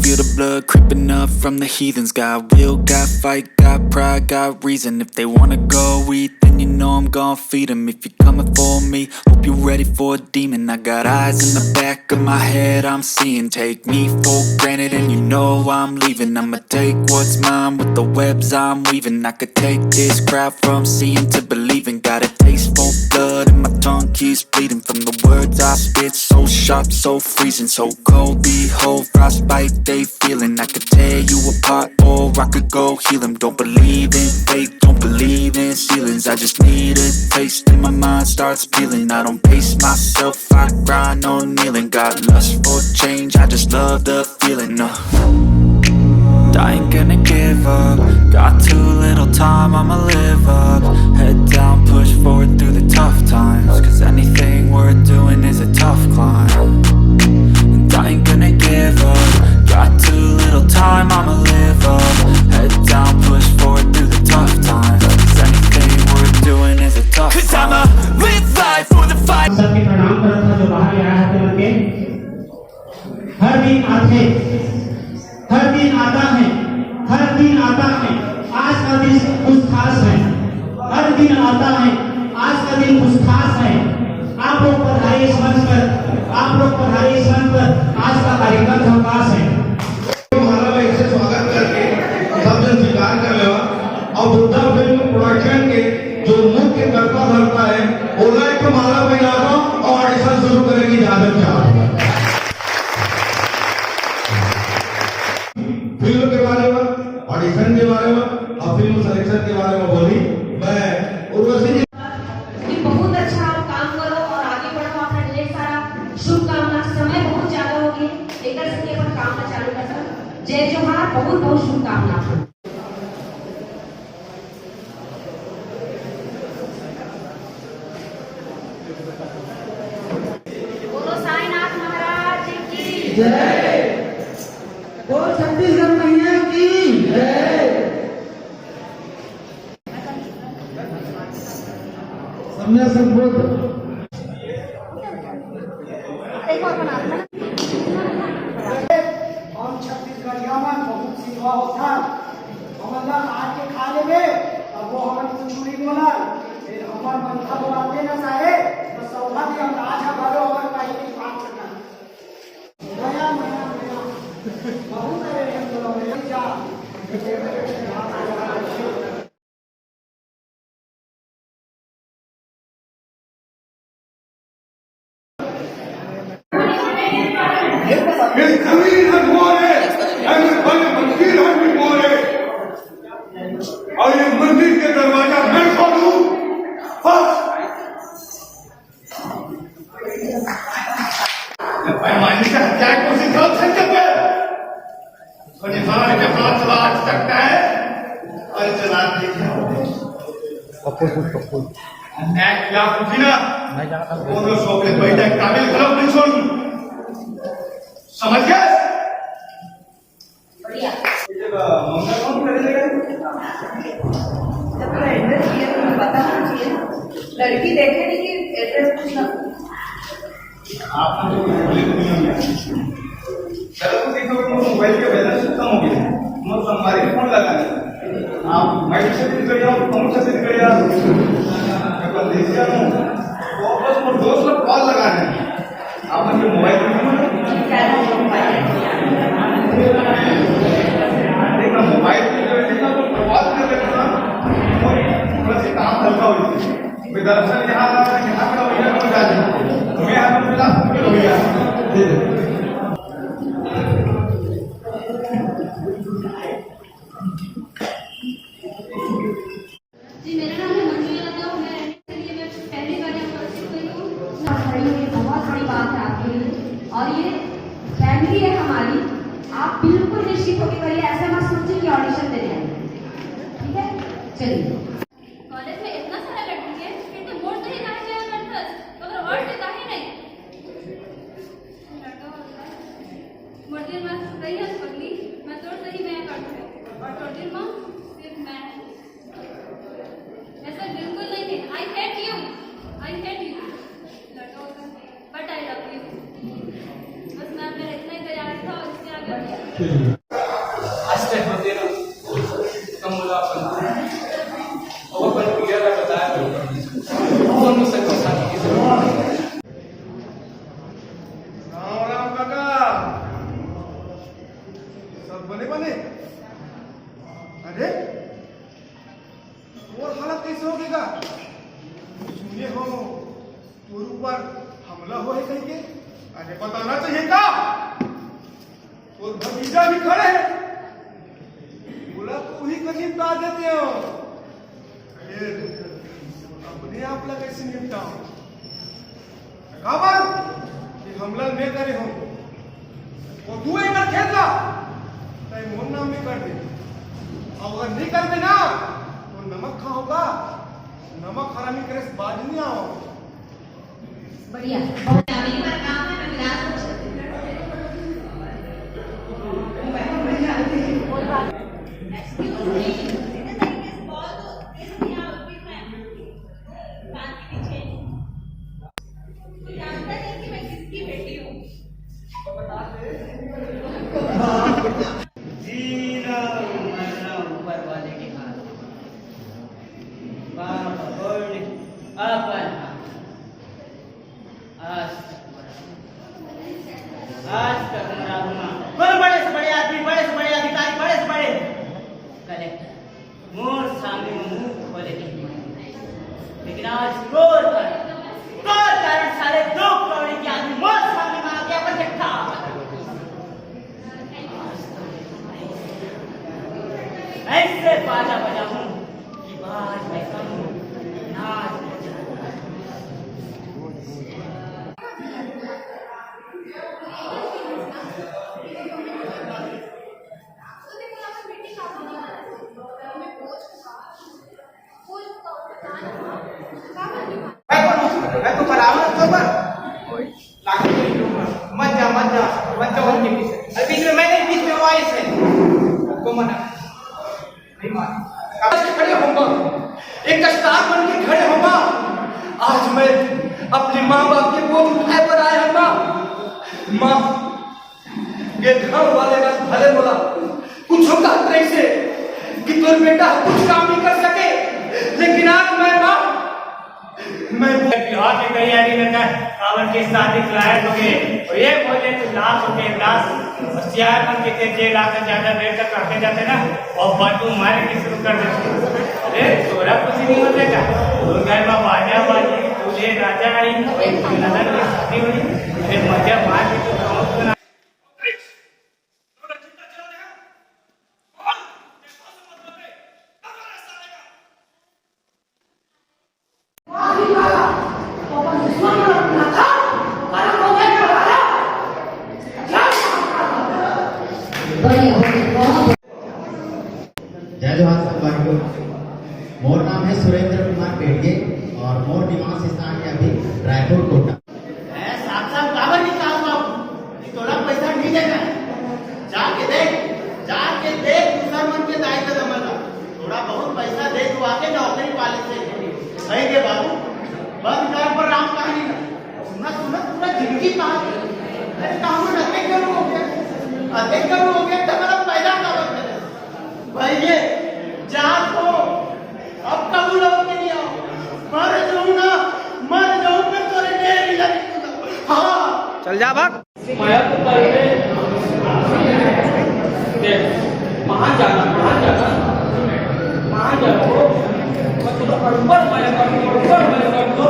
feel the blood creeping up from the heathens. Got will, got fight, got pride, got reason. If they wanna go eat, then you know I'm gon' feed them. If you're coming for me, hope you're ready for a demon. I got eyes in the back of my head, I'm seeing. Take me for granted and you know I'm leaving. I'ma take what's mine with the webs I'm weaving. I could take this crowd from seeing to believing. Got a taste for blood and my tongue keeps bleeding from the words I spit. So sharp, so freezing, so cold. Behold, frostbite they feeling. I could tear you apart or I could go heal them. Don't believe in fate, don't believe in ceilings. I just need a taste and my mind starts peeling. I don't pace myself, I grind on kneeling. Got lust for change, I just love the feeling. I ain't gonna give up. Got too little time, I'ma live up. Head down, push forward through the tough times. Cause anything worth doing is a tough climb. And I ain't gonna give up. Got too little time, I'ma live up. Head down, push forward through the tough times. Cause anything worth doing is a tough climb. Cause I'ma live life for the fight. सबके प्रणाम करता था जो बाहर आया है करके हर दिन आते हर दिन आता है हर दिन आता है आज का दिन कुछ खास है हर दिन आता है आज का दिन कुछ खास है आप लोग पधारे इस मंच पर आप लोग पधारे इस मंच पर आज का कार्यक्रम अवकाश है हमारा एक से स्वागत करके सब जन स्वीकार कर लेवा और बुद्धा फिल्म प्रोडक्शन के जो मुख्य कर्ता धरता है बोला है कि माला बजा दो और ऑडिशन शुरू करने की इजाजत चाहता फिल्म के बारे में ऑडिशन के बारे में और फिल्म सिलेक्शन के बारे में बोली मैं उर्वशी जी बहुत अच्छा आप काम करो और आगे बढ़ो अपना ढेर सारा शुभकामना समय बहुत ज्यादा हो गई एक से अपन काम में चालू कर सकते जय जोहार बहुत बहुत शुभकामना बोलो साईनाथ महाराज की जय बोल छत्तीसगढ़ मैया की जय सम्या संबोध हम छत्तीसगढ़िया में बहुत सीखा होता हम आज के खाने में अब वो हमें कुछ नहीं बोला फिर हमार पंखा बोलाते ना सारे तो सौभाग्य हम आज हमारे और कहीं नहीं बात करना नया नया नया बहुत सारे हम बोला जा इस जमीन है तुम्हारे ऐसे बड़े मंदिर है तुम्हारे और ये मंदिर के दरवाजा मैं खोलूं पैमाने का हत्या को सिखा सकते पे निहार के हाथ लाट सकता है और चला देखिए एक या कुछिना कोनो शोके बैठे काबिल खराब नहीं छोड़ समझ गए बढ़िया मंगल कौन करेगा जब एड्रेस चाहिए तो हमें पता होना चाहिए लड़की देखे नहीं कि एड्रेस पूछना आपने तो बोले दुनिया में चलो तो देखो मोबाइल के बैलेंस खत्म हो गए मतलब हमारे फोन लगाने आप माइक से भी कर जाओ फोन से भी कर जाओ मैं देखिए तो बस वो दोस्त लोग कॉल लगाने आपने जो मोबाइल देखना मोबाइल देखना तो प्रवास कर लेना थोड़ा सा काम हल्का हो जाए दरअसल यहाँ का भैया हो जाए तुम्हें यहाँ पर मिला हो गया जी मेरा नाम है मंजू यादव मैं पहली बार यहाँ उपस्थित हुई हूँ बहुत बड़ी बात है आपके लिए और ये फैमिली है हमारी आप बिल्कुल निश्चित होकर करिए ऐसा मत सोचिए कि ऑडिशन देने आए ठीक है चलिए कॉलेज में इतना सारा लड़की है फिर तो वोट नहीं कहा जाएगा तो अगर वोट देता ही नहीं मोटी माँ सही है पगली मैं तो सही मैं करती हूँ और छोटी माँ सिर्फ मैं ऐसा बिल्कुल नहीं है I hate you but I love you बस मैं मेरा इतना ही तैयार था और इसके आगे आज टाइम होते ना कम मुला अपन और अपन क्लियर का बताया तो मुझसे कोसा राम राम काका सब बने बने अरे और हालत कैसे हो गएगा सुनिए हो तोर ऊपर हमला हो है कहीं के अरे बताना चाहिए का और भतीजा भी खड़े हैं बोला तू ही कहीं बता देते हो फिर अपने आप ला कैसे निपटाओ खबर कि हमला नहीं करे हो और तू एक बार खेल ला तय मोहन नाम में कर दे और अगर नहीं कर देना तो नमक खाओगा नमक हरामी करे से बाज नहीं आओ बढ़िया अगली बार काम है मैं मिला बड़े से बड़े आदमी बड़े से बड़े अधिकारी बड़े से बड़े कलेक्टर मोर सामने मुंह खोले लेकिन आज कोर कारण सारे 2 करोड़ के आदमी मोर सामने में आके अपन इकट्ठा ऐसे बाजा बजाऊं कि बाज में कम नाच मैं तो बराबर तो पर मत जा उनके पीछे अरे बीच में मैंने बीच में वाइस है को मना नहीं मान आज खड़े होगा एक स्टार बन के खड़े होगा आज मैं अपने माँ बाप के बोझ उठाए पर आया हूँ माँ ये घर वाले का भले बोला कुछ होगा कैसे कि तुम बेटा कुछ काम नहीं कर सके लेकिन आज मैं माँ मैं बिहार की तैयारी में कर कावड़ के शादी लायक हो गए और ये बोले तो लाश हो गए लाश होशियार बन के जेल आकर ज्यादा देर तक रखे जाते ना और बदबू मारे की शुरू कर देते अरे तोरा कुछ नहीं हो जाएगा तो घर में बाजा बाजी तुझे राजा आई नजर की शादी हुई अरे मजा मार के तो जय जवान संभारियों मोर नाम है सुरेंद्र कुमार पेड़गे और मोर निवास स्थान है अभी रायपुर कोटा साथ साथ काबर निकाल बाबू थोड़ा पैसा नहीं देना जाके देख दूसरा मन के दाई का जमाना थोड़ा बहुत पैसा दे तू आके नौकरी वाले से सही के बाबू बंद कर पर राम कहानी सुना पूरा जिंदगी पास अरे काम में अधिक करो हो गया तो मतलब पैदा का वक्त भाई ये जात हो अब कबूल हो के नहीं आओ मर जाऊं मैं तोरे डेरी लगी हाँ चल जा भाग माया को पहले देख महान जाना हो मतलब ऊपर माया कर दो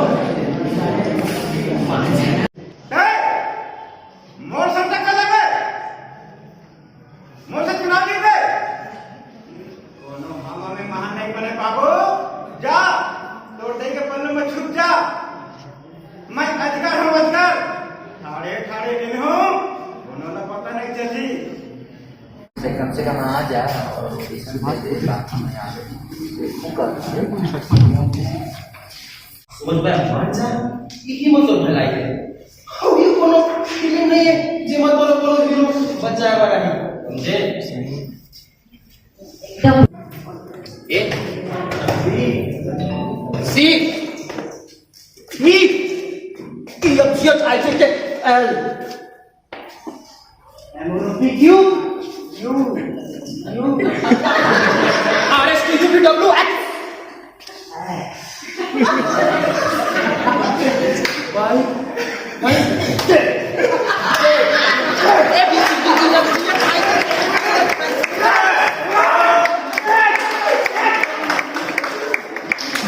मोर संता कर लगे मोर से चुनाव जीत गए दोनों मामा में महान नहीं बने बाबू जा तोड़ दे के पन्नों में छुप जा मैं अजगर हूँ अजगर ठाड़े नहीं हूँ उन्होंने पता नहीं चली कम से कम आ जा और दे बात हमें आ समझ में मान जा यही मतलब भलाई है और ये कोनो फिल्म नहीं है जे मत बोलो हीरो बच्चा वाला नहीं समझे ए सी मी की अब जिया आई थे L I'm gonna pick you भाई भाई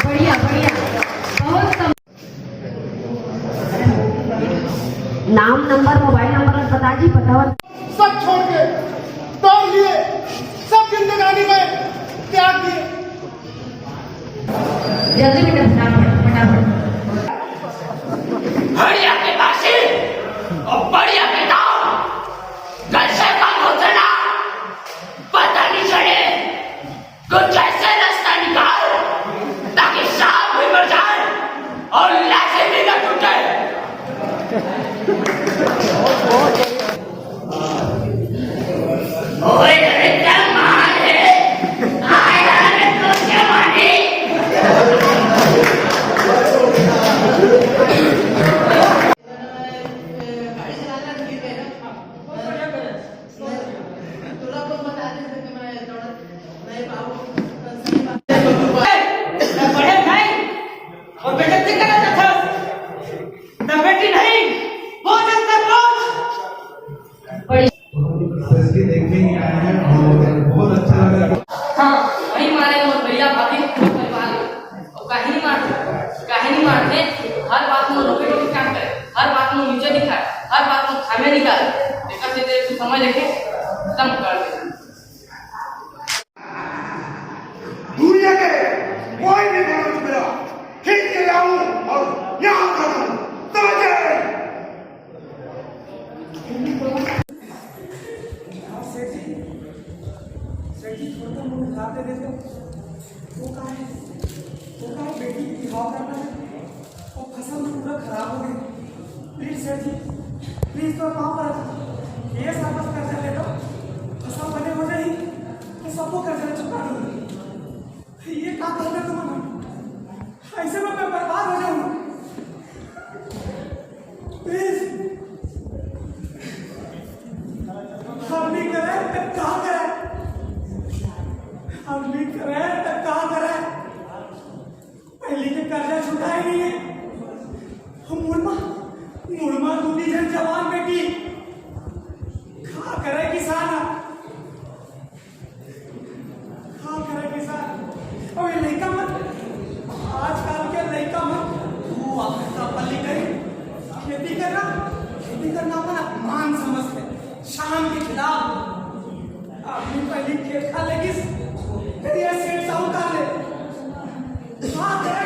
बढ़िया बढ़िया, बहुत नाम नंबर मोबाइल नंबर बता जी, बताओ। सब छोड़ के दौड़ लिए, सब जिंदगानी में त्याग दिए। जल्दी बेटा, फटाफट फटाफट। बढ़िया के बासी और बढ़िया के दाम घर से कम होते ना, पता नहीं चले कुछ ऐसे रास्ता निकाल ताकि सांप भी मर जाए और लाशें भी न टूटे। ओए अरे क्या मान है, आया रे तो जवानी। देखने ही आए हैं और बहुत अच्छा लगा। हाँ वही मारे और भैया भाभी परिवार और काहे नहीं मारते। हर बात में रोके रोके काम करे, हर बात में नीचे दिखाए, हर बात में खामे निकाले। देखा से कुछ समझ देखे कम कर दे। दुनिया के कोई भी मनुष्य मेरा खींच के लाऊं और यहाँ करूं, समझे? सेठ जी थोड़ा मुंह उठाते देते, वो कहा है बेटी की विवाह करना है और फसल में पूरा खराब हो गई। प्लीज सेठ जी, प्लीज तो वहाँ पर ये वापस कर्जा ले लो, फसल बने हो जाए तो सबको कर्जा चुका दो। ये क्या करना तुम, ऐसे में मैं बर्बाद हो जाऊंगा। प्लीज हम नहीं करें तो कहाँ करें, हम नहीं करें तो कहाँ करें। पहले के कर्जा छुटा ही नहीं है। हम मुड़मा दूधी जन जवान बेटी खा करे किसान, खा करे किसान। और ये लड़का मत, आजकल के लड़का मत, तू आपका पल्ली गई खेती करना अपना मान समझते, शाम के खिलाफ अपनी पहली खेत खा लेगी, फिर ये सेठ साहूकार ले खा करे